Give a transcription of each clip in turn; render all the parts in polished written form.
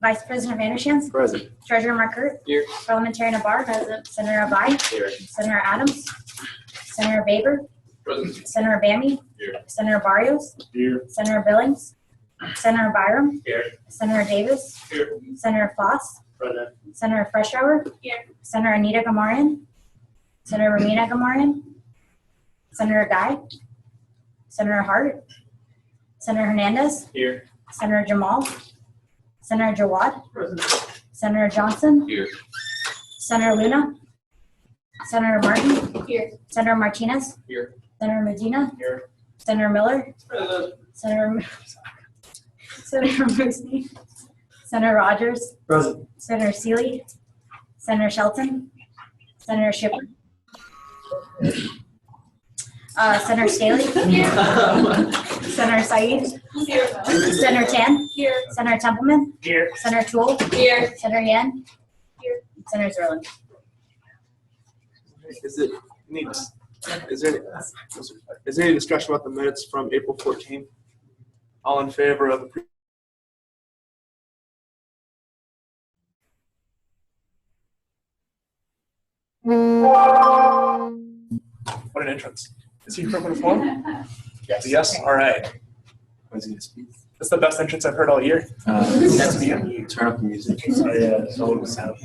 Vice President Vandershans. Present. Treasurer Markert. Here. Parliamentarian Abar. Present. Senator Abai. Here. Senator Adams. Senator Baber. Present. Senator Bammy. Here. Senator Barrios. Here. Senator Billings. Senator Byram. Here. Senator Davis. Here. Senator Foss. Present. Senator Freshour. Here. Senator Anita Gamarian. Senator Romina Gamarian. Senator Guy. Senator Hart. Senator Hernandez. Here. Senator Jamal. Senator Jawad. Present. Senator Johnson. Here. Senator Luna. Senator Martin. Here. Senator Martinez. Here. Senator Medina. Here. Senator Miller. Present. Senator Moosney. Senator Rogers. Present. Senator Seeley. Senator Shelton. Senator Shipper. Senator Staley. Senator Said. Here. Senator Tan. Here. Senator Templeman. Here. Senator Toole. Here. Senator Yen. Here. Senator Zerlin. Is there any discussion about the minutes from April 14th? All in favor of the What an entrance. Is he from the form? Yes. Yes? All right. That's the best entrance I've heard all year. That's me. Turn up the music. Oh, yeah. Sound.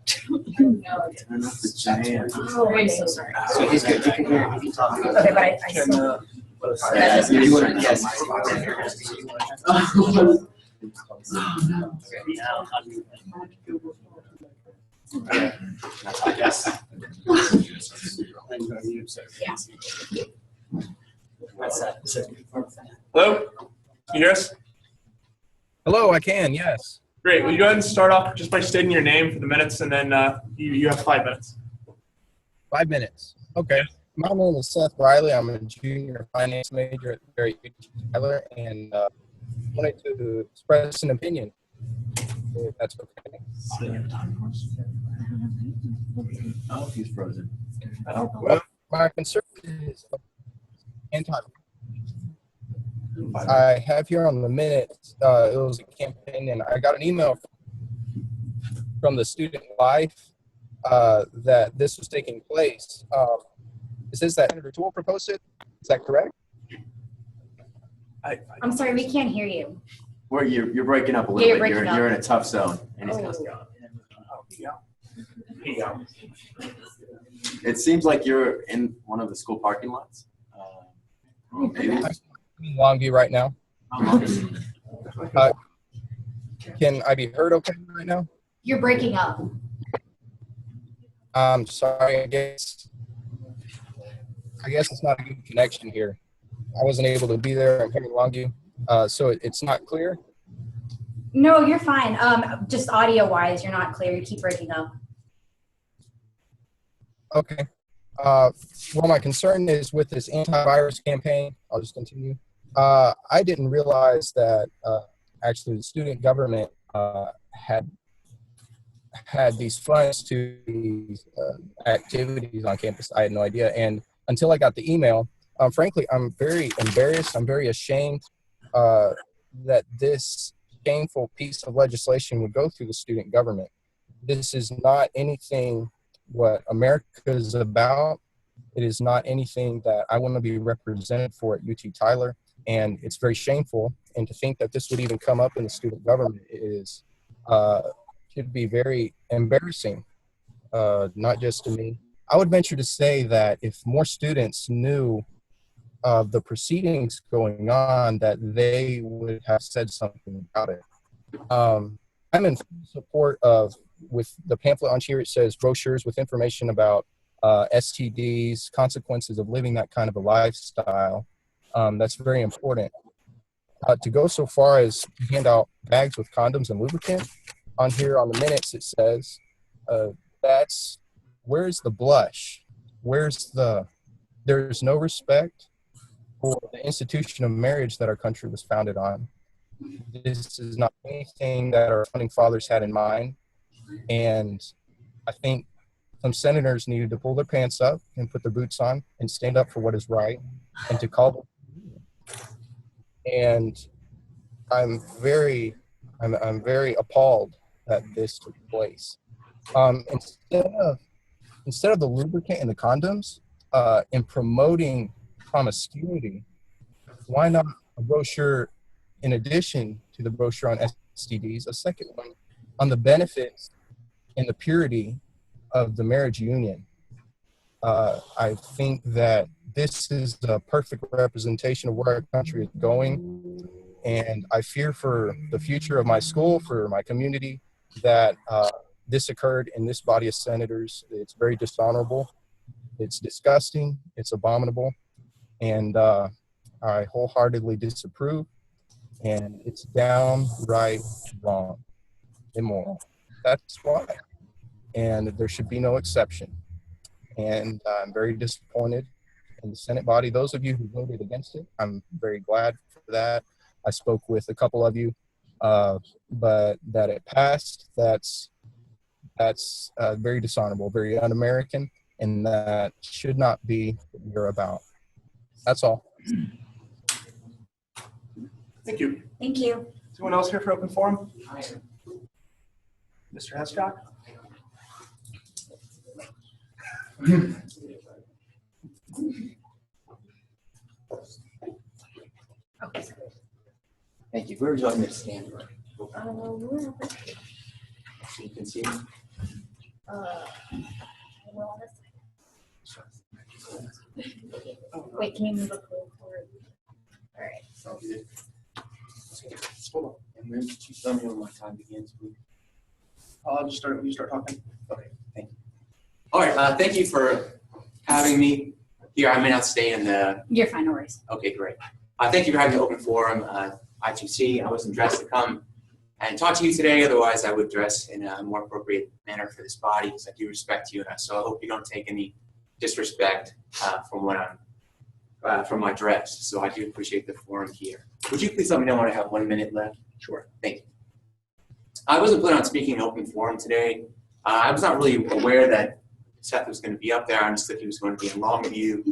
Turn up the jam. Oh, I'm so sorry. So he's good. You can hear. You can talk. Okay, but I Can, still. You want to guess? Yes. Hello? You hear us? Hello, I can, yes. Great. Will you go ahead and start off just by stating your name for the minutes, and then you have 5 minutes. 5 minutes. Okay. My name is Seth Riley. I'm a junior finance major at the Tyler, and wanted to express an opinion, if that's okay. Oh, he's frozen. Well, my concern is anti. I have here on the minutes, it was a campaign, and I got an email from the student life that this was taking place. It says that Senator Toole proposed it. Is that correct? I'm sorry, we can't hear you. Where you're breaking up a little Yeah, bit. you're breaking You're up. in a tough zone. And Oh. it seems like you're in one of the school parking lots. Maybe. I'm in Longview right now. Can I be heard okay right now? You're breaking up. I'm sorry, I guess it's not a good connection here. I wasn't able to be there. I'm here in Longview, so it's not clear. No, you're fine. Just audio-wise, you're not clear. You keep breaking up. Okay. Well, my concern is with this antivirus campaign. I'll just continue. I didn't realize that actually the student government had these funds to these activities on campus. I had no idea. And until I got the email, frankly, I'm very embarrassed. I'm very ashamed that this shameful piece of legislation would go through the student government. This is not anything what America is about. It is not anything that I want to be represented for at UT Tyler. And it's very shameful. And to think that this would even come up in the student government is should be very embarrassing, not just to me. I would venture to say that if more students knew of the proceedings going on, that they would have said something about it. I'm in support of, with the pamphlet on here, it says brochures with information about STDs, consequences of living that kind of a lifestyle. That's very important. To go so far as to hand out bags with condoms and lubricant, on here on the minutes it says, where's the blush? There's no respect for the institution of marriage that our country was founded on. This is not anything that our founding fathers had in mind. And I think some senators needed to pull their pants up and put their boots on and stand up for what is right and to call them. And I'm very I'm very appalled that this took place. Instead of the lubricant and the condoms, in promoting promiscuity, why not a brochure in addition to the brochure on STDs, a second one on the benefits and the purity of the marriage union? I think that this is the perfect representation of where our country is going. And I fear for the future of my school, for my community, that this occurred in this body of senators. It's very dishonorable. It's disgusting. It's abominable. And I wholeheartedly disapprove. And it's downright wrong, immoral. That's why. And there should be no exception. And I'm very disappointed in the Senate body. Those of you who voted against it, I'm very glad for that. I spoke with a couple of you, but that it passed, that's very dishonorable, very un-American, and that should not be what we're about. That's all. Thank you. Thank you. Is anyone else here for open forum? Mr. Hescock? Okay. Thank you. Where would you like me to stand? So you can see me. Wait, can you move up a little forward? All right. Sounds good. Hold on. And then you tell me when my time begins, please. I'll just start when you start talking. Okay, thank you. All right, thank you for having me here. I may not stay in the. You're fine, no worries. Okay, great. Thank you for having the open forum. I2C, I wasn't dressed to come and talk to you today. Otherwise, I would dress in a more appropriate manner for this body because I do respect you. And so I hope you don't take any disrespect from what I'm, from my dress. So I do appreciate the forum here. Would you please let me know when I have 1 minute left? Sure. Thank you. I wasn't planning on speaking in open forum today. I was not really aware that Seth was going to be up there. I understood he was going to be in Longview.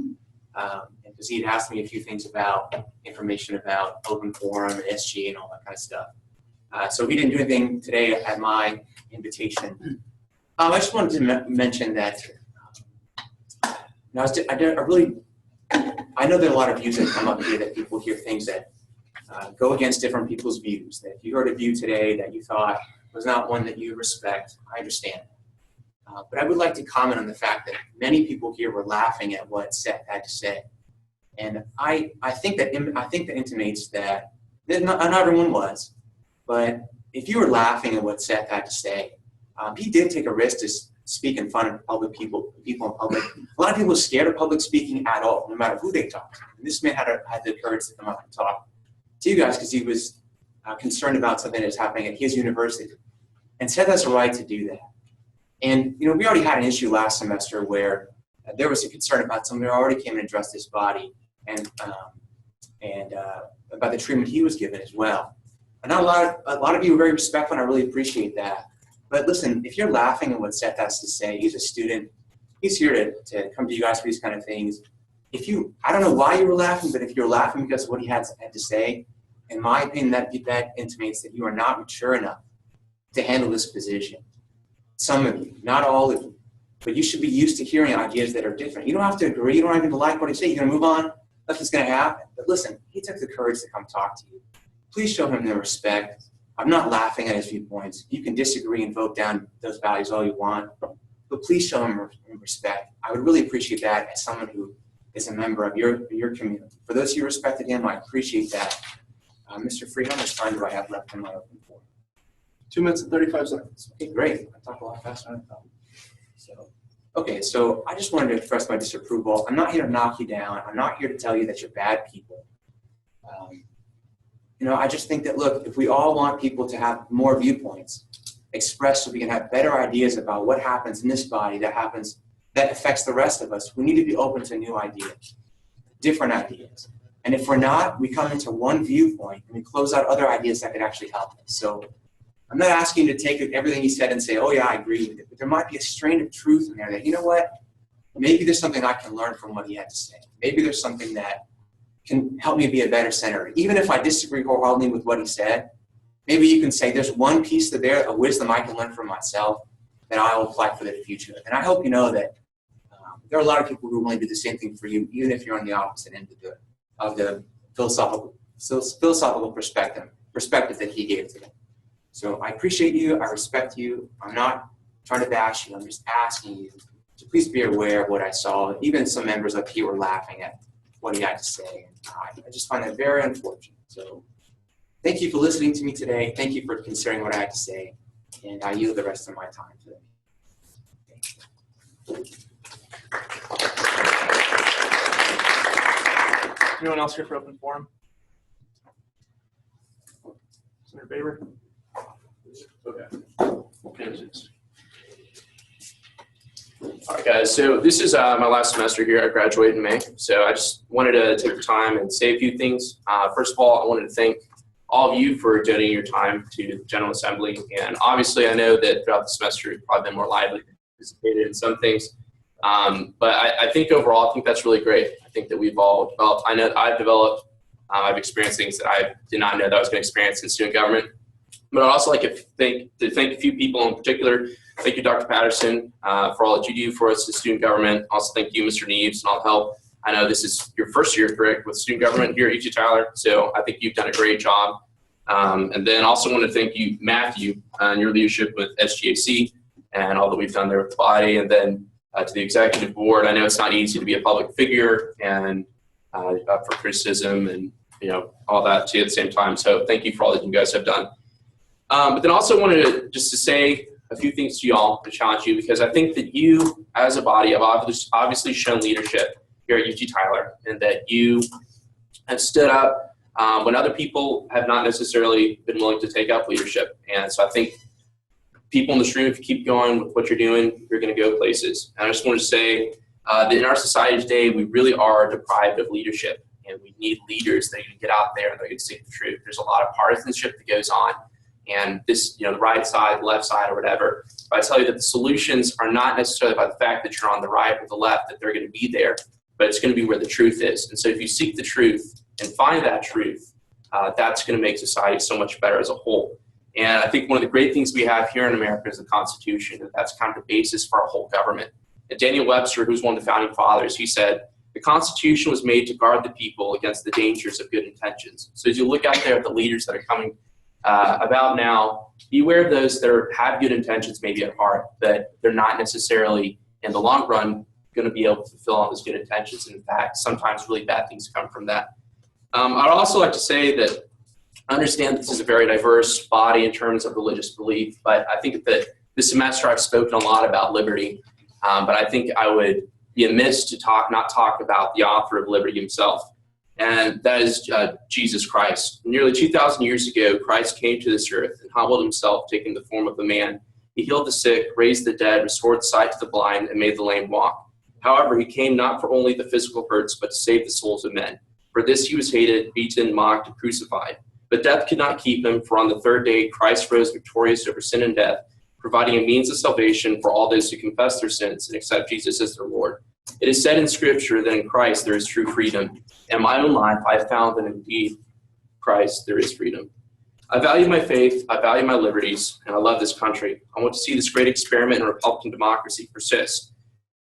Because he had asked me a few things about information about open forum and SGA and all that kind of stuff. So he didn't do anything today at my invitation. I just wanted to mention that I know there are a lot of views that come up here that people hear things that go against different people's views. That if you heard a view today that you thought was not one that you respect, I understand. But I would like to comment on the fact that many people here were laughing at what Seth had to say. And I think that intimates that not everyone was, but if you were laughing at what Seth had to say, he did take a risk to speak in front of public people in public. A lot of people are scared of public speaking at all, no matter who they talk to. And this man had the courage to come up and talk to you guys because he was concerned about something that was happening at his university. And Seth has a right to do that. And we already had an issue last semester where there was a concern about somebody who already came and addressed this body and about the treatment he was given as well. And a lot of you were very respectful, and I really appreciate that. But listen, if you're laughing at what Seth has to say, he's a student. He's here to come to you guys for these kind of things. I don't know why you were laughing, but if you're laughing because of what he had to say, in my opinion, that intimates that you are not mature enough to handle this position. Some of you, not all of you, but you should be used to hearing ideas that are different. You don't have to agree. You don't have to like what he says. You're going to move on. Nothing's going to happen. But listen, he took the courage to come talk to you. Please show him the respect. I'm not laughing at his viewpoints. You can disagree and vote down those values all you want, but please show him respect. I would really appreciate that as someone who is a member of your community. For those of you who respected him, I appreciate that. Mr. Free, how much time do I have left in my open forum? 2 minutes and 35 seconds. Okay, great. I talk a lot faster than I thought. So I just wanted to express my disapproval. I'm not here to knock you down. I'm not here to tell you that you're bad people. I just think that, look, if we all want people to have more viewpoints expressed so we can have better ideas about what happens in this body that affects the rest of us, we need to be open to new ideas, different ideas. And if we're not, we come into one viewpoint and we close out other ideas that could actually help us. So I'm not asking you to take everything he said and say, oh yeah, I agree with it. But there might be a strain of truth in there that, you know what, maybe there's something I can learn from what he had to say. Maybe there's something that can help me be a better senator. Even if I disagree wholeheartedly with what he said, maybe you can say there's one piece of wisdom I can learn from myself that I will apply for the future. And I hope you know that there are a lot of people who want to do the same thing for you, even if you're on the opposite end of the philosophical perspective that he gave to them. So I appreciate you. I respect you. I'm not trying to bash you. I'm just asking you to please be aware of what I saw. Even some members up here were laughing at what he had to say. And I just find that very unfortunate. So thank you for listening to me today. Thank you for considering what I had to say. And I yield the rest of my time today. Thank you. Anyone else here for open forum? Senator Baber? Okay. All right, guys. So this is my last semester here. I graduate in May. So I just wanted to take the time and say a few things. First of all, I wanted to thank all of you for donating your time to the General Assembly. And obviously, I know that throughout the semester, you've probably been more lively, participated in some things. But I think overall, I think that's really great. I think that we've all developed. I know I've developed. I've experienced things that I did not know that I was going to experience in student government. But I'd also like to thank a few people in particular. Thank you, Dr. Patterson, for all that you do for us in student government. Also, thank you, Mr. Neves, and all the help. I know this is your first year, correct, with student government here at UT Tyler, so I think you've done a great job. And then also want to thank you, Matthew, and your leadership with SGAC and all that we've done there with the body. And then to the executive board, I know it's not easy to be a public figure and up for criticism and all that too at the same time. So thank you for all that you guys have done. But then also wanted to say a few things to y'all to challenge you, because I think that you as a body have obviously shown leadership here at UT Tyler, and that you have stood up when other people have not necessarily been willing to take up leadership. And so I think people in this room, if you keep going with what you're doing, you're going to go places. And I just want to say that in our society today, we really are deprived of leadership, and we need leaders that can get out there and they can speak the truth. There's a lot of partisanship that goes on, and this, the right side, left side, or whatever. But I tell you that the solutions are not necessarily by the fact that you're on the right or the left, that they're going to be there, but it's going to be where the truth is. And so if you seek the truth and find that truth, that's going to make society so much better as a whole. And I think one of the great things we have here in America is the Constitution, and that's kind of the basis for our whole government. And Daniel Webster, who's one of the founding fathers, he said, the Constitution was made to guard the people against the dangers of good intentions. So as you look out there at the leaders that are coming about now, beware of those that have good intentions maybe at heart, but they're not necessarily, in the long run, going to be able to fulfill all those good intentions. And in fact, sometimes really bad things come from that. I'd also like to say that I understand this is a very diverse body in terms of religious belief, but I think that this semester I've spoken a lot about liberty, but I think I would be amiss to not talk about the author of liberty himself, and that is Jesus Christ. Nearly 2,000 years ago, Christ came to this earth and humbled himself, taking the form of a man. He healed the sick, raised the dead, restored sight to the blind, and made the lame walk. However, he came not for only the physical hurts, but to save the souls of men. For this he was hated, beaten, mocked, and crucified. But death could not keep him, for on the third day Christ rose victorious over sin and death, providing a means of salvation for all those who confess their sins and accept Jesus as their Lord. It is said in Scripture that in Christ there is true freedom. In my own life, I have found that indeed Christ there is freedom. I value my faith, I value my liberties, and I love this country. I want to see this great experiment in Republican democracy persist.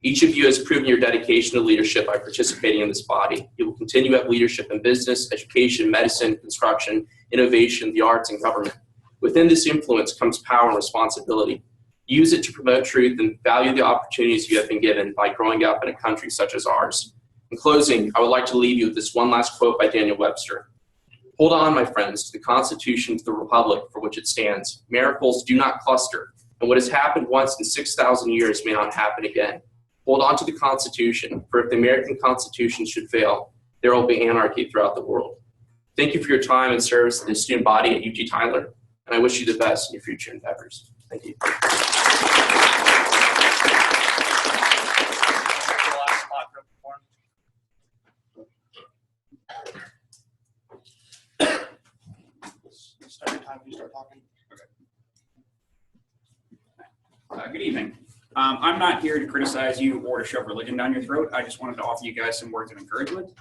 Each of you has proven your dedication to leadership by participating in this body. You will continue to have leadership in business, education, medicine, construction, innovation, the arts, and government. Within this influence comes power and responsibility. Use it to promote truth and value the opportunities you have been given by growing up in a country such as ours. In closing, I would like to leave you with this one last quote by Daniel Webster. Hold on, my friends, to the Constitution, to the Republic for which it stands. Miracles do not cluster, and what has happened once in 6,000 years may not happen again. Hold on to the Constitution, for if the American Constitution should fail, there will be anarchy throughout the world. Thank you for your time and service to the student body at UT Tyler, and I wish you the best in your future endeavors. Thank you. Start your time when you start talking. Good evening. I'm not here to criticize you or to shove religion down your throat. I just wanted to offer you guys some words of encouragement.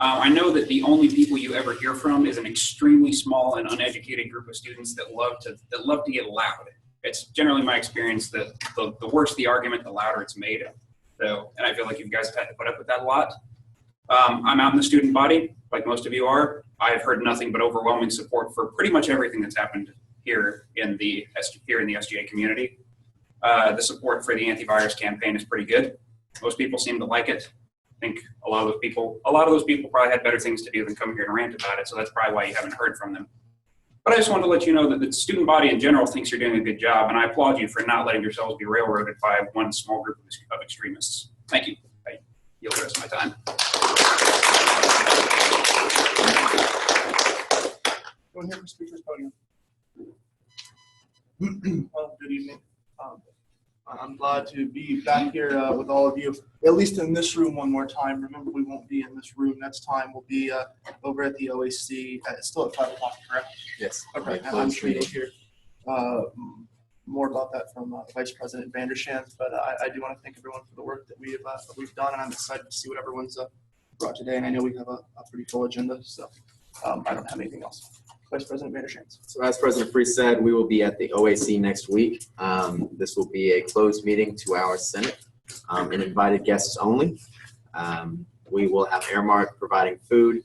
I know that the only people you ever hear from is an extremely small and uneducated group of students that love to get loud. It's generally my experience that the worse the argument, the louder it's made. So, and I feel like you guys have had to put up with that a lot. I'm out in the student body, like most of you are. I have heard nothing but overwhelming support for pretty much everything that's happened here in the SGA community. The support for the antivirus campaign is pretty good. Most people seem to like it. I think a lot of those people probably had better things to do than come here and rant about it. So that's probably why you haven't heard from them. But I just wanted to let you know that the student body in general thinks you're doing a good job, and I applaud you for not letting yourselves be railroaded by one small group of extremists. Thank you. I yield the rest of my time. Anyone here for speakers podium? Well, good evening. I'm glad to be back here with all of you, at least in this room one more time. Remember, we won't be in this room next time. We'll be over at the OAC, still at 5 o'clock, correct? Yes. Okay, and I'm sure you'll hear more about that from Vice President Vandershant, but I do want to thank everyone for the work that we've done, and I'm excited to see what everyone's brought today, and I know we have a pretty full agenda, so I don't have anything else. Vice President Vandershant. So as President Free said, we will be at the OAC next week. This will be a closed meeting to our Senate and invited guests only. We will have Airmark providing food.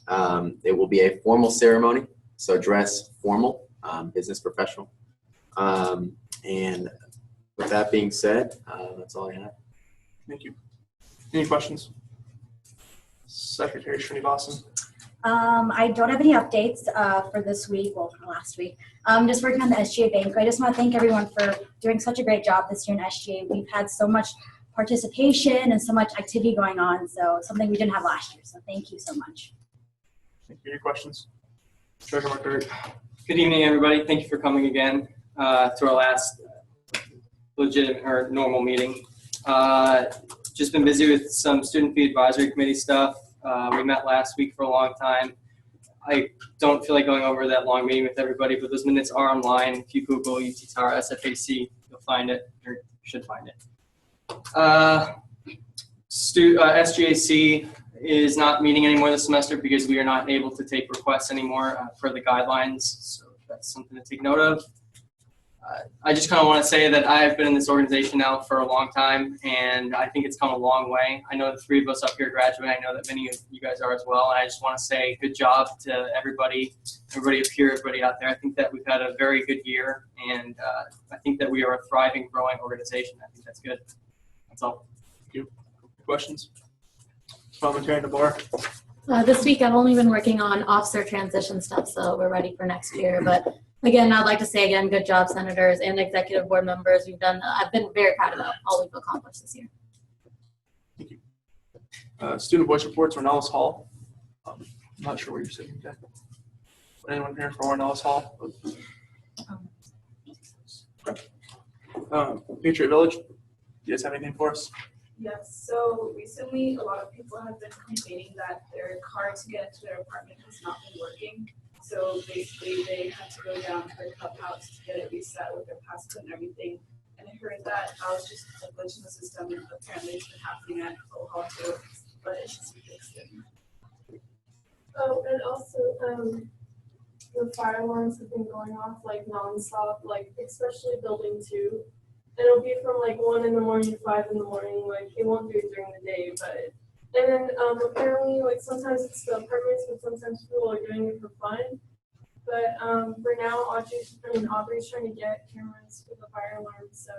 It will be a formal ceremony, so dress formal, business professional. And with that being said, that's all I have. Thank you. Any questions? Secretary Srinivasan. I don't have any updates for this week, well, for last week. Just working on the SGA banquet. I just want to thank everyone for doing such a great job this year in SGA. We've had so much participation and so much activity going on, so something we didn't have last year. So thank you so much. Thank you. Any questions? Treasurer Mark. Good evening, everybody. Thank you for coming again to our last legitimate or normal meeting. Just been busy with some student fee advisory committee stuff. We met last week for a long time. I don't feel like going over that long meeting with everybody, but those minutes are online. If you Google UTTAR SFAC, you'll find it, or you should find it. SGAC is not meeting anymore this semester because we are not able to take requests anymore per the guidelines, so that's something to take note of. I just kind of want to say that I've been in this organization now for a long time, and I think it's come a long way. I know the three of us up here graduated. I know that many of you guys are as well, and I just want to say good job to everybody up here, everybody out there. I think that we've had a very good year, and I think that we are a thriving, growing organization. I think that's good. That's all. Thank you. Questions? Parliamentarian DeBoer. This week I've only been working on officer transition stuff, so we're ready for next year. But again, I'd like to say again, good job, senators and executive board members. I've been very proud of all we've accomplished this year. Thank you. Student voice reports, Ornelas Hall. I'm not sure where you're sitting, okay. Anyone here for Ornelas Hall? Patriot Village, do you guys have anything for us? Yes, so recently a lot of people have been complaining that their car to get to their apartment has not been working. So basically they had to go down to the clubhouse to get it reset with their passcode and everything. And I heard that was just a glitch in the system, and apparently it's been happening at Full Hall too, but it should be fixed. Oh, and also the fire alarms have been going off like nonstop, like especially building 2. And it'll be from like 1 in the morning to 5 in the morning. Like it won't do it during the day, but and then apparently like sometimes it's the apartments, but sometimes people are doing it for fun. But for now, Aubrey's trying to get cameras for the fire alarm. So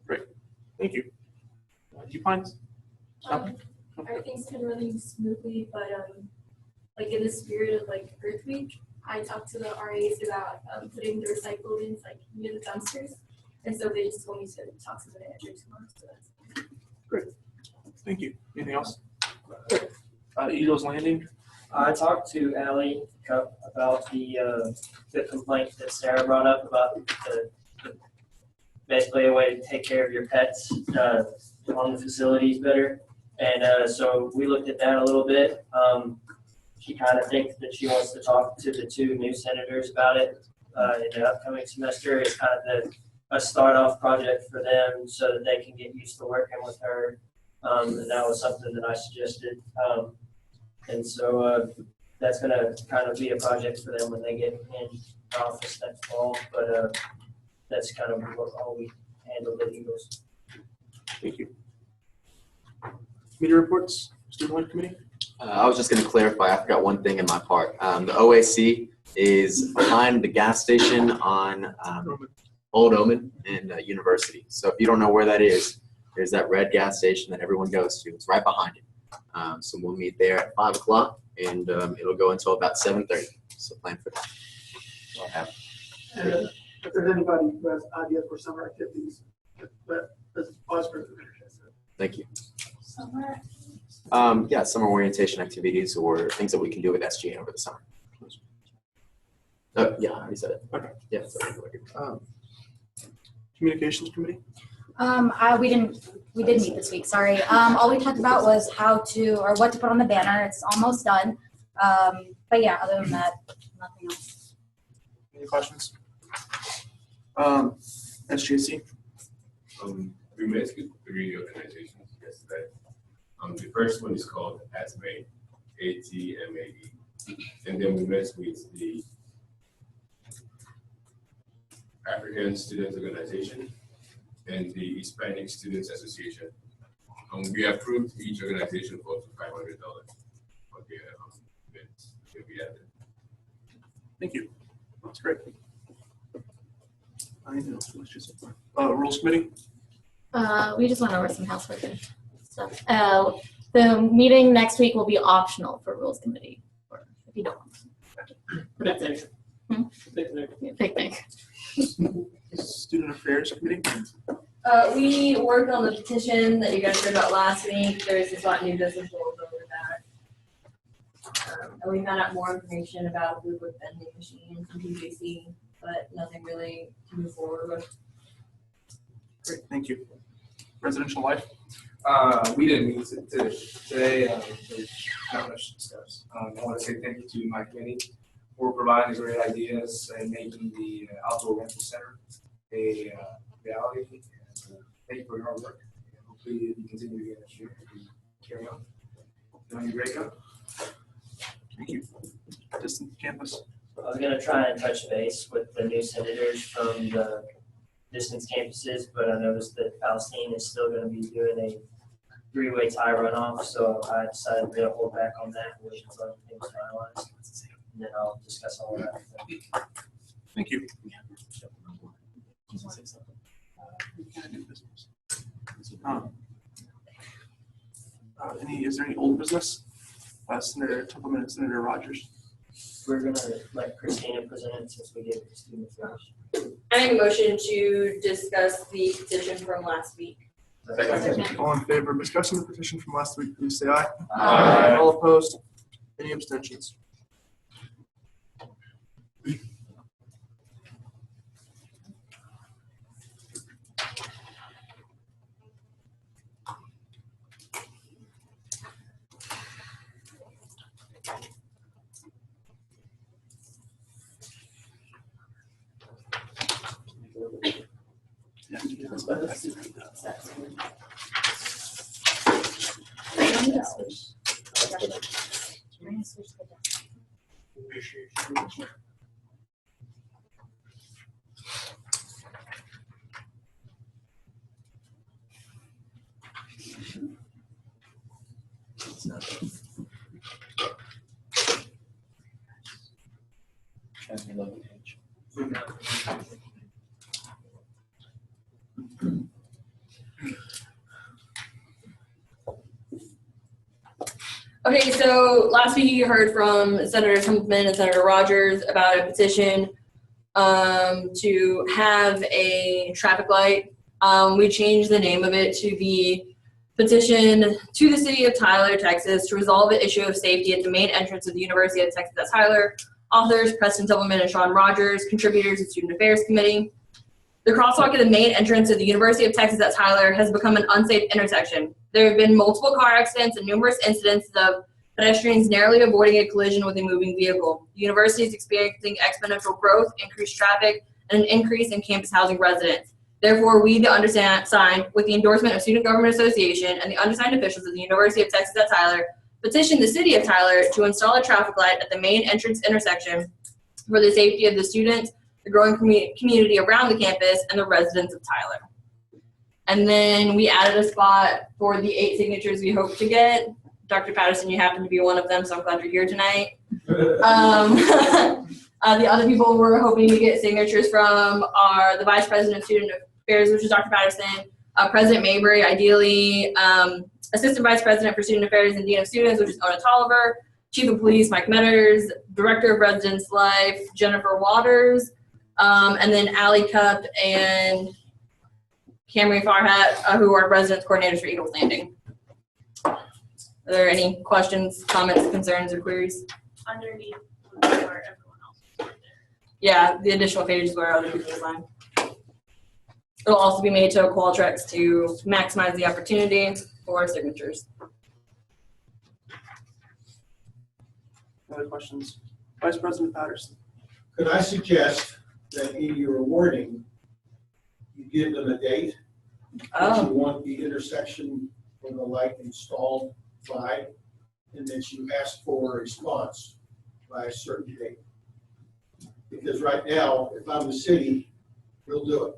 great, thank you. Do you find? everything's been running smoothly, but like in the spirit of like Earth Week, I talked to the RAs about putting the recycle bins like near the dumpsters. And so they just told me to talk to the manager tomorrow. So that's great. Thank you. Anything else? Eagles Landing. I talked to Allie about the complaint that Sarah brought up about basically a way to take care of your pets on the facilities better. And so we looked at that a little bit. She kind of thinks that she wants to talk to the 2 new senators about it in the upcoming semester. It's kind of a start-off project for them so that they can get used to working with her And that was something that I suggested. And so that's gonna kind of be a project for them when they get in office next fall, but that's kind of how we handle the Eagles. Thank you. Committee reports, Student Life Committee? I was just going to clarify, I forgot one thing in my part. The OAC is behind the gas station on Old Omen and University. So if you don't know where that is, there's that red gas station that everyone goes to. It's right behind it. So we'll meet there at 5 o'clock, and it'll go until about 7:30. So plan for that. So I'll have. And if there's anybody who has ideas for summer activities, but as Vice President said. Thank you. Summer. Yeah, summer orientation activities or things that we can do with SGA over the summer. Yeah, I already said it. Okay. Yeah. So, Communications Committee? We did meet this week, sorry. All we talked about was how to, or what to put on the banner. It's almost done. But yeah, other than that, nothing else. Any questions? SGC? We met with 3 organizations yesterday. The first one is called ATMAE, ATMAE. And then we met with the African Students Organization and the Hispanic Students Association. We approved each organization for $500 for their events that we added. Thank you. That's great. I know. Rules Committee? We just went over some housework and stuff. The meeting next week will be optional for Rules Committee, or if you don't want to. But that's it. Picnic. Student Affairs Committee? We worked on the petition that you guys heard about last week. There's just a lot of new business, we'll go over that. And we found out more information about the wood vending machines and PJC, but nothing really to move forward with. Great, thank you. Residential Life? We didn't meet today. There's not much to discuss. I want to say thank you to my committee for providing the great ideas and making the outdoor rental center a reality. And, thank you for your hard work. And hopefully you continue again next year and carry on. Doing a great job. Thank you. Distant campus? I was gonna try and touch base with the new senators from the distance campuses, but I noticed that Palestine is still gonna be doing a 3-way tie runoff, so I decided to hold back on that, wait until everything's finalized. And then I'll discuss all of that with them. Thank you. Is there any old business? Senator Templeman and Senator Rogers. We're gonna let Christina present it since we gave it to student affairs. I make a motion to discuss the petition from last week. All in favor of discussing the petition from last week, please say aye. Aye. All opposed? Any abstentions? Okay, so last week you heard from Senator Templeman and Senator Rogers about a petition to have a traffic light. We changed the name of it to be Petition to the City of Tyler, Texas, to resolve an issue of safety at the main entrance of the University of Texas at Tyler. Authors, Preston Templeman and Sean Rogers. Contributors, the Student Affairs Committee. The crosswalk at the main entrance of the University of Texas at Tyler has become an unsafe intersection. There have been multiple car accidents and numerous incidents of pedestrians narrowly avoiding a collision with a moving vehicle. The university is experiencing exponential growth, increased traffic, and an increase in campus housing residents. Therefore, we, the undersigned, signed with the endorsement of Student Government Association and the undersigned officials of the University of Texas at Tyler, petition the City of Tyler to install a traffic light at the main entrance intersection for the safety of the students, the growing community around the campus, and the residents of Tyler. And then we added a spot for the 8 signatures we hope to get. Dr. Patterson, you happen to be one of them, so I'm glad you're here tonight. The other people we're hoping to get signatures from are the Vice President of Student Affairs, which is Dr. Patterson, President Mabry, ideally, Assistant Vice President for Student Affairs and Dean of Students, which is Ona Tolliver, Chief of Police, Mike Metters, Director of Residence Life, Jennifer Waters, and then Allie Cup and Camry Farhat, who are residence coordinators for Eagles Landing. Are there any questions, comments, concerns, or queries? Underneath where everyone else is right there. Yeah, the additional pages where other people sign. It'll also be made to a Qualtrics to maximize the opportunity for signatures. Other questions? Vice President Patterson. Could I suggest that in your awarding, you give them a date that you want the intersection for the light installed by, and that you ask for a response by a certain date? Because right now, if I'm the city, we'll do it.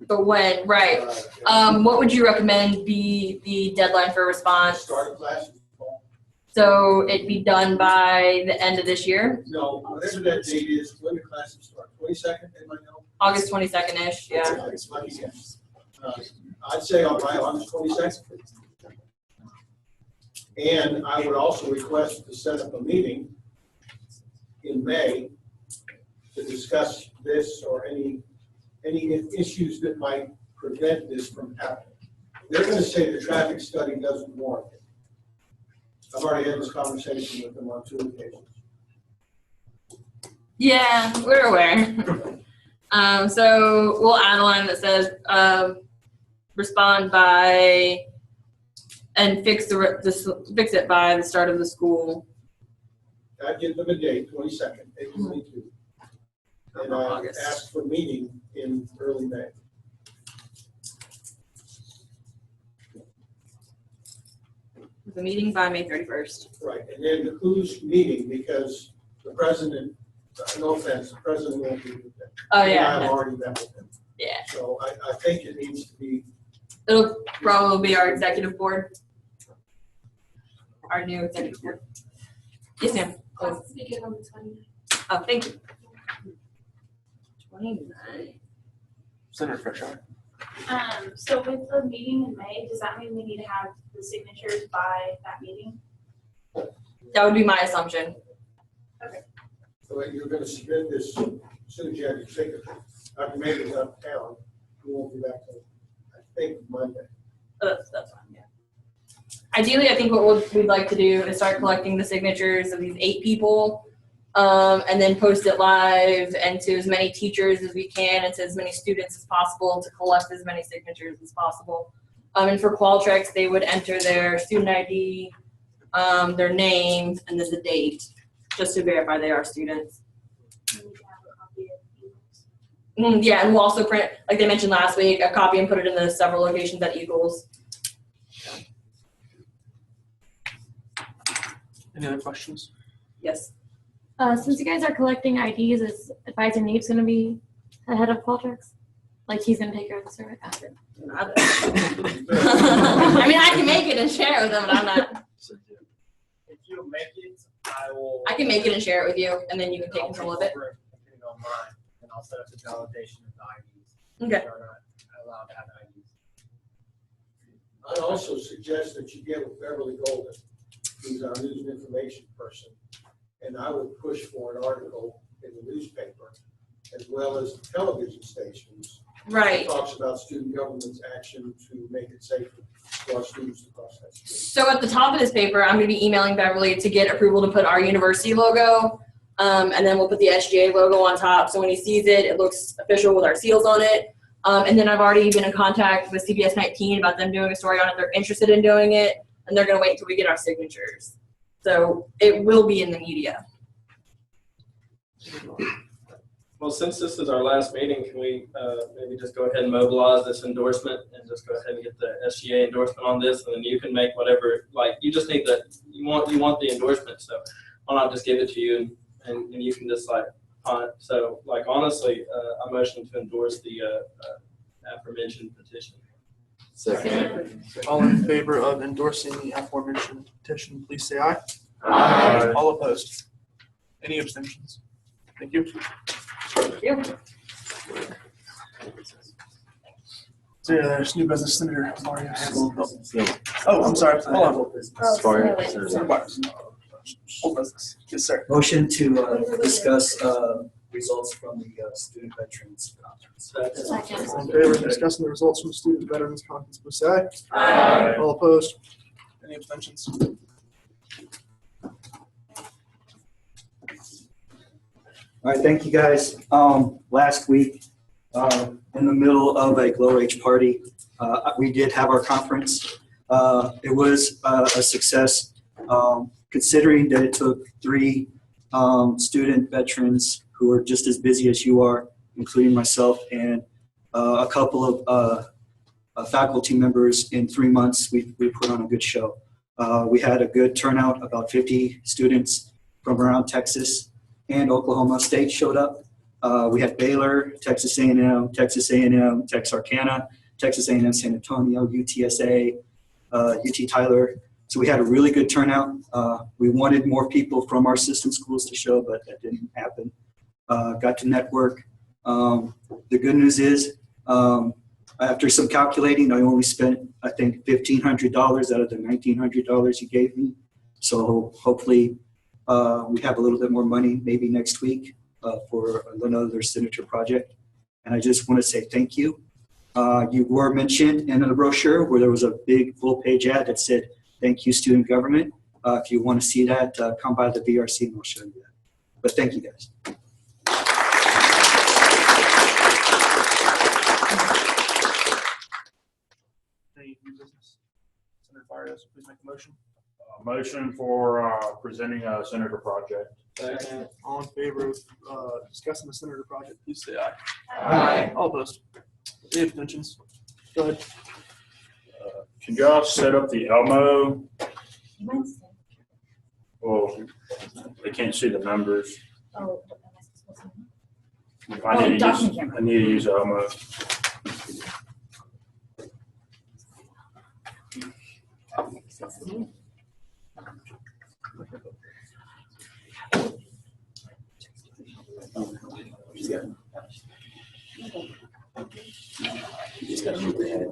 But when, right. What would you recommend be the deadline for response? Start of classes. So it'd be done by the end of this year? No, whatever that date is, when the classes start, 22nd, anybody know? August 22nd-ish, yeah. I'd say by August 22nd. And I would also request to set up a meeting in May to discuss this or any issues that might prevent this from happening. They're going to say the traffic study doesn't warrant it. I've already had this conversation with them on 2 occasions. Yeah, we're aware. So we'll add a line that says respond by and fix it by the start of the school. I'd give them a date, 22nd, April 22. And I ask for a meeting in early May. The meeting by May 31st. Right, and then who's meeting, because the president, no offense, the president won't be with them. Oh, yeah. I've already met with him. Yeah. So I think it needs to be. It'll probably be our executive board. Our new executive board. Yes, ma'am. Classes begin on the 29th. Oh, thank you. 29. Senator Freshour. So with the meeting in May, does that mean we need to have the signatures by that meeting? That would be my assumption. Okay. So you're going to submit this as soon as you have your signature. Dr. May's out of town. We won't be back till, I think, Monday. That's fine, yeah. Ideally, I think what we'd like to do is start collecting the signatures of these 8 people, and then post it live and to as many teachers as we can and to as many students as possible to collect as many signatures as possible. And for Qualtrics, they would enter their student ID, their name, and then the date, just to verify they are students. Yeah, and we'll also print, like they mentioned last week, a copy and put it in the several locations at Eagles. Any other questions? Yes. Since you guys are collecting IDs, is Advisor Neve's going to be ahead of Qualtrics? Like he's going to take care of the survey after? I mean, I can make it and share it with them, but I'm not. If you make it, I will. I can make it and share it with you, and then you can take control of it. Depending on mine, and I'll set up the validation of the IDs. Okay. They're not allowed to have IDs. I'd also suggest that you get with Beverly Golden, who's our news and information person, and I would push for an article in the newspaper as well as the television stations. Right. That talks about student government's action to make it safer for our students to cross that street. So at the top of this paper, I'm going to be emailing Beverly to get approval to put our university logo, and then we'll put the SGA logo on top. So when he sees it, it looks official with our seals on it. And then I've already been in contact with CBS 19 about them doing a story on it. They're interested in doing it, and they're going to wait until we get our signatures. So it will be in the media. Well, since this is our last meeting, can we maybe just go ahead and mobilize this endorsement and just go ahead and get the SGA endorsement on this, and then you can make whatever, like, you just need you want the endorsement, so why not just give it to you and you can just like on it. So like honestly, I motion to endorse the aforementioned petition. Second. All in favor of endorsing the aforementioned petition, please say aye. Aye. All opposed? Any abstentions? Thank you. So yeah, there's new business, Senator Mario. Oh, I'm sorry. Hold on. Old business. Yes, sir. Motion to discuss results from the Student Veterans Conference. Second. All in favor of discussing the results from the Student Veterans Conference, please say aye. Aye. All opposed? Any abstentions? All right, thank you guys. Last week, in the middle of a Glow Rage party, we did have our conference. It was a success, considering that it took 3 student veterans who are just as busy as you are, including myself, and a couple of faculty members. In 3 months, we put on a good show. We had a good turnout. About 50 students from around Texas and Oklahoma State showed up. We had Baylor, Texas A&M, Texarkana, Texas A&M San Antonio, UTSA, UT Tyler. So we had a really good turnout. We wanted more people from our system schools to show, but that didn't happen. Got to network. The good news is, after some calculating, I only spent, I think, $1,500 out of the $1,900 you gave me. So hopefully we have a little bit more money maybe next week for another signature project. And I just want to say thank you. You were mentioned in the brochure where there was a big full-page ad that said, "Thank you, student government." If you want to see that, come by the VRC and I'll show you that. But thank you, guys. Any new business? Senator Farias, please make a motion. Motion for presenting a senator project. Second. All in favor of discussing the senator project, please say aye. Aye. All opposed? Any abstentions? Go ahead. Can y'all set up the Elmo? Well, they can't see the numbers. Oh, I need document camera. I need to use Elmo. You just gotta move the head.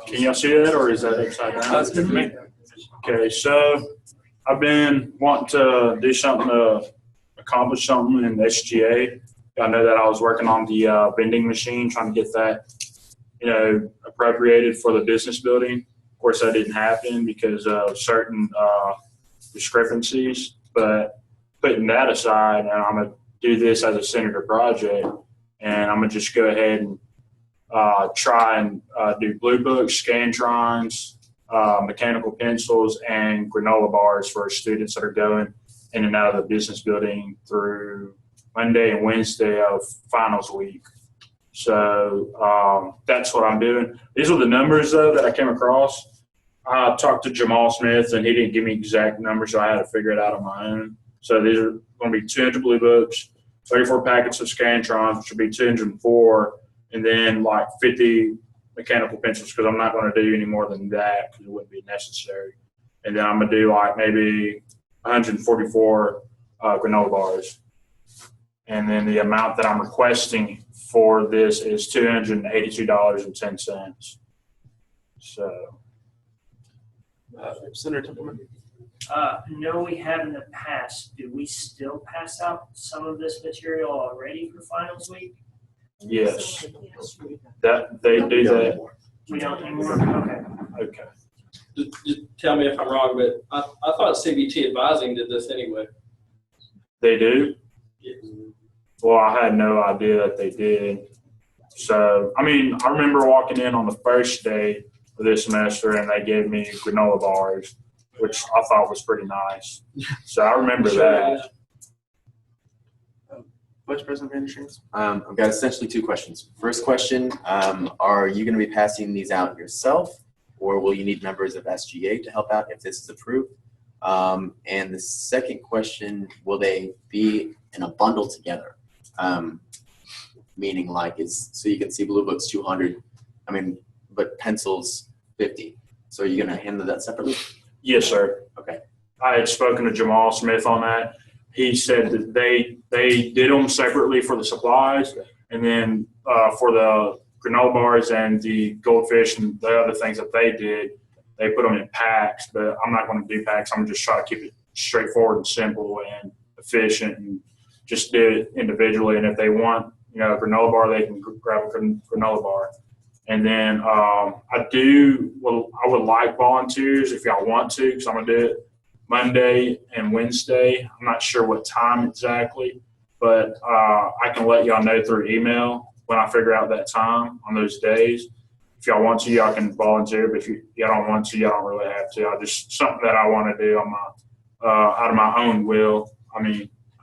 Can y'all see that, or is that upside down? That's good for me. Okay, so I've been wanting to do something to accomplish something in the SGA. I know that I was working on the vending machine, trying to get that, appropriated for the business building. Of course, that didn't happen because of certain discrepancies. But putting that aside, and I'm gonna do this as a senator project, and I'm gonna just go ahead and try and do blue books, Scantrons, mechanical pencils, and granola bars for students that are going in and out of the business building through Monday and Wednesday of finals week. So that's what I'm doing. These are the numbers, though, that I came across. I talked to Jamal Smith, and he didn't give me exact numbers, so I had to figure it out on my own. So these are going to be 200 blue books, 34 packets of Scantrons, which will be 204, and then like 50 mechanical pencils, because I'm not going to do any more than that because it wouldn't be necessary. And then I'm going to do like maybe 144 granola bars. And then the amount that I'm requesting for this is $282.10. So. Senator Templeman. No, we have in the past. Do we still pass out some of this material already for finals week? Yes. That they do that. We don't anymore? Okay. Okay. Just tell me if I'm wrong, but I thought CBT Advising did this anyway. They do? Yes. Well, I had no idea that they did. So, I remember walking in on the first day of this semester and they gave me granola bars. which I thought was pretty nice. So I remember that. Vice President Vandershans. I've got essentially two questions. First question, are you going to be passing these out yourself, or will you need members of SGA to help out if this is approved? And the second question, will they be in a bundle together? Meaning like so you can see blue books 200, but pencils 50. So are you going to handle that separately? Yes, sir. Okay. I had spoken to Jamal Smith on that. He said that they did them separately for the supplies, and then for the granola bars and the goldfish and the other things that they did, they put them in packs. But I'm not going to do packs. I'm going to just try to keep it straightforward and simple and efficient, and just do it individually. And if they want, a granola bar, they can grab a granola bar. And then I would like volunteers if y'all want to, because I'm going to do it Monday and Wednesday. I'm not sure what time exactly, but I can let y'all know through email when I figure out that time on those days. If y'all want to, y'all can volunteer, but if y'all don't want to, y'all don't really have to. Just something that I want to do on out of my own will.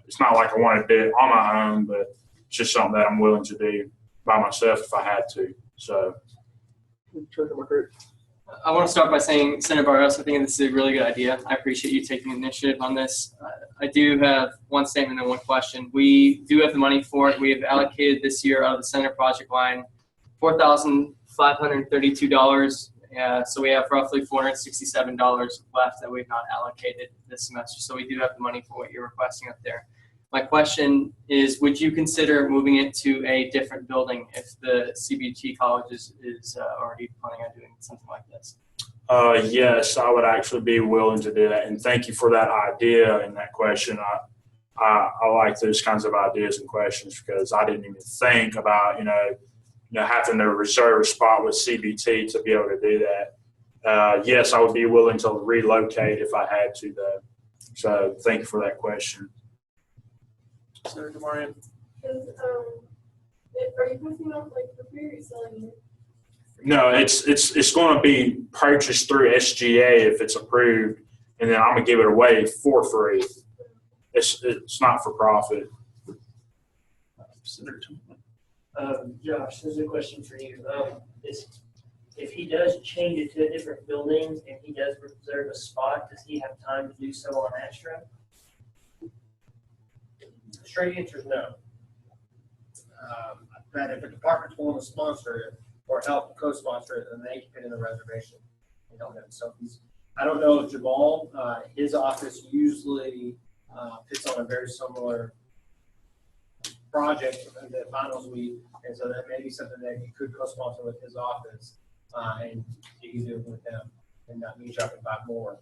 It's not like I want to do it on my own, but it's just something that I'm willing to do by myself if I had to. So. I want to start by saying, Senator Barros, I think this is a really good idea. I appreciate you taking initiative on this. I do have one statement and one question. We do have the money for it. We have allocated this year out of the Center project line $4,532. So we have roughly $467 left that we've not allocated this semester. So we do have the money for what you're requesting up there. My question is, would you consider moving it to a different building if the CBT college is already planning on doing something like this? Yes, I would actually be willing to do that. And thank you for that idea and that question. I like those kinds of ideas and questions, because I didn't even think about, having to reserve a spot with CBT to be able to do that. Yes, I would be willing to relocate if I had to, though. So thank you for that question. Senator DeMarian. Are you putting up like the beer you're selling it? No, it's going to be purchased through SGA if it's approved, and then I'm going to give it away for free. It's not for profit. Senator Josh, this is a question for you. If he does change it to a different building and he does reserve a spot, does he have time to do so on extra? Straight answer is no. That if a department's willing to sponsor it or help co-sponsor it, then they can put in the reservation. So I don't know if Jamal, his office usually fits on a very similar project the finals week, and so that may be something that you could co-sponsor with his office, and you can do it with them, and that means y'all can buy more.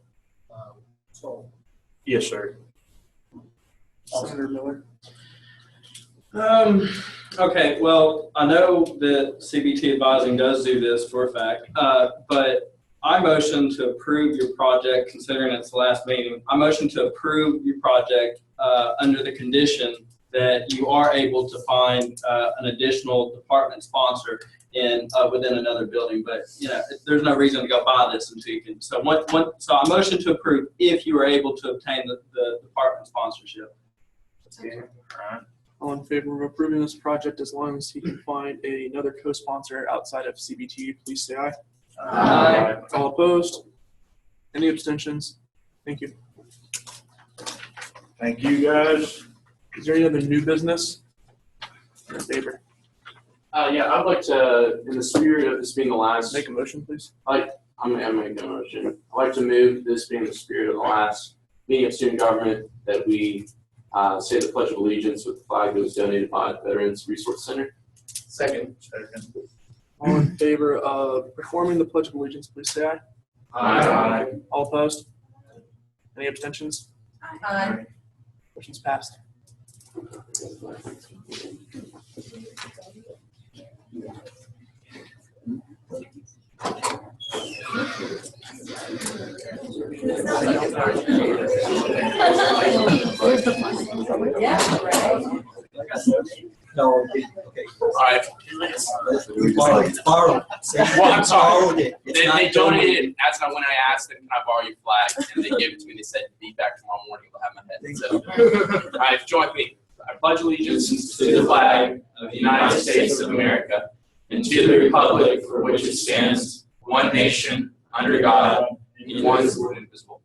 Yes, sir. Senator Miller. Okay, well, I know that CBT advising does do this for a fact, but I motion to approve your project, considering it's the last meeting. I motion to approve your project under the condition that you are able to find an additional department sponsor within another building. But there's no reason to go buy this until you can. So so I motion to approve if you are able to obtain the department sponsorship. All in favor of approving this project as long as he can find another co-sponsor outside of CBT, please say aye. Aye. All opposed? Any abstentions? Thank you. Thank you, guys. Is there any other new business? In favor? Yeah, I'd like to, in the spirit of this being the last. Make a motion, please. I'm making a motion. I'd like to move this being the spirit of the last meeting of student government that we say the Pledge of Allegiance with the flag that was donated by the Veterans Resource Center. Second. All in favor of performing the Pledge of Allegiance, please say aye. Aye. All opposed? Any abstentions? Aye. Motion's passed. No, okay. All right. We borrowed. Well, I'm sorry. Borrowed it. It's They not donated it. That's not when I asked them, can I borrow your flag? And they gave it to me. They said, be back tomorrow morning. We'll have my head. So, all right, join me. I pledge allegiance to the flag of the United States of America and to the republic for which it stands, one nation, under God, indivisible, with indivisible.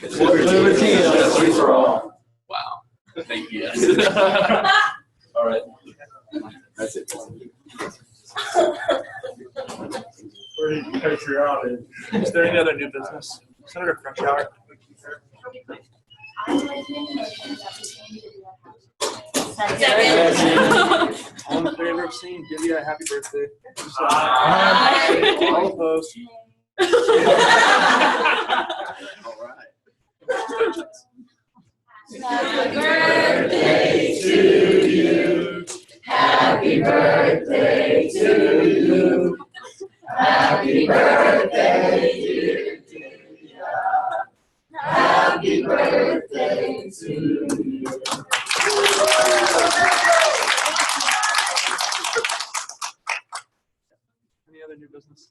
Liberty and justice for all. Wow. Thank you. All right. That's it. Is there any other new business? Senator Frenchauer. All in favor of singing Divya a happy birthday? Aye. All opposed? All right. Happy birthday to you. Happy birthday to you. Happy birthday, dear Divya. Happy birthday to you. Any other new business?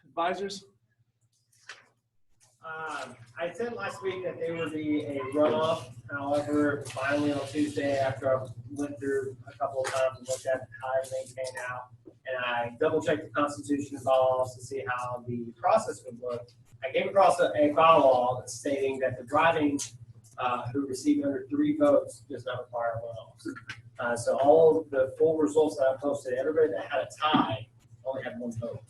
Advisors? I said last week that there would be a runoff. However, finally on Tuesday, after I went through a couple of times and looked at how everything came out, and I double checked the Constitution and bylaws to see how the process would look, I came across a bylaw stating that the driving who received under 3 votes does not require runoffs. So all of the full results that I posted, everybody that had a tie only had 1 vote.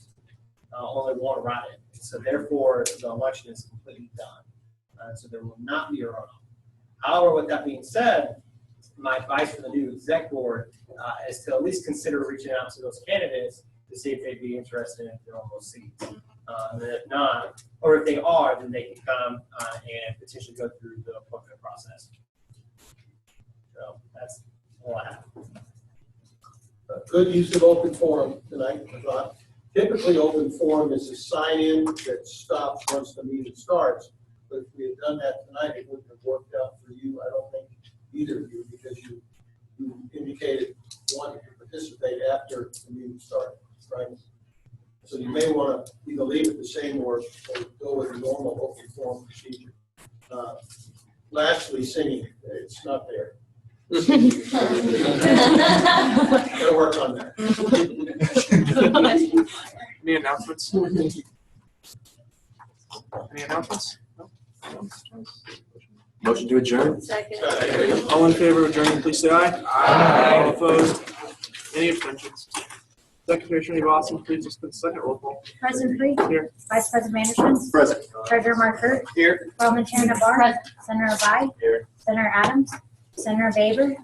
Only 1 write-in. So therefore, the election is completely done. So there will not be a runoff. However, with that being said, my advice for the new exec board is to at least consider reaching out to those candidates to see if they'd be interested in filling those seats. And then if not, or if they are, then they can come and potentially go through the appointment process. So that's all I have. Good use of open forum tonight, I thought. Typically, open forum is a sign-in that stops once the meeting starts. But if we had done that tonight, it wouldn't have worked out for you, I don't think, either of you, because you indicated wanting to participate after the meeting started, right? So you may want to either leave it the same or go with a normal open forum procedure. Lastly, singing, it's not there. Gotta work on that. Any announcements? Any announcements? No? Motion to adjourn? Second. All in favor of adjourning, please say aye. Aye. All opposed? Any abstentions? Secretary Trinity Boston, please just put the second roll call. President Free. Here. Vice President Manderson. Present. Treasurer Mark Hurt. Here. Parliamentarian Navarre. Senator Abai. Here. Senator Adams. Senator Baber.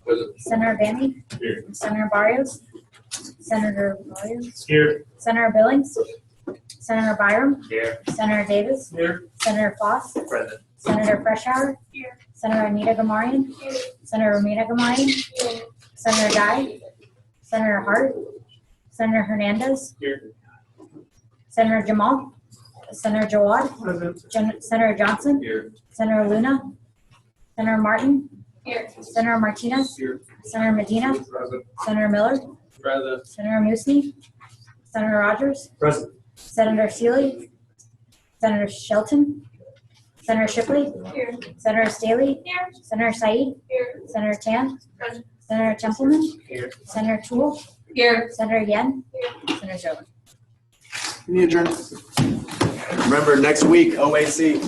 Present. Senator Bamby. Here. Senator Barrios. Senator Barrios. Here. Senator Billings. Senator Byram. Here. Senator Davis. Here. Senator Foss. Present. Senator Freshour. Here. Senator Anita Gamarian. Here. Senator Romina Gamarian. Here. Senator Dye. Senator Hart. Senator Hernandez. Here. Senator Jamal. Senator Jawad. Present. Senator Johnson. Here. Senator Luna. Senator Martin. Here. Senator Martinez. Here. Senator Medina. Present. Senator Miller. Present. Senator Musney. Senator Rogers. Present. Senator Seeley. Senator Shelton. Senator Shipley. Here. Senator Staley. Here. Senator Said. Here. Senator Tan. Present. Senator Templeman. Here. Senator Toole. Here. Senator Yen. Senator Sherman. Any adjourned? Remember, next week, OAC.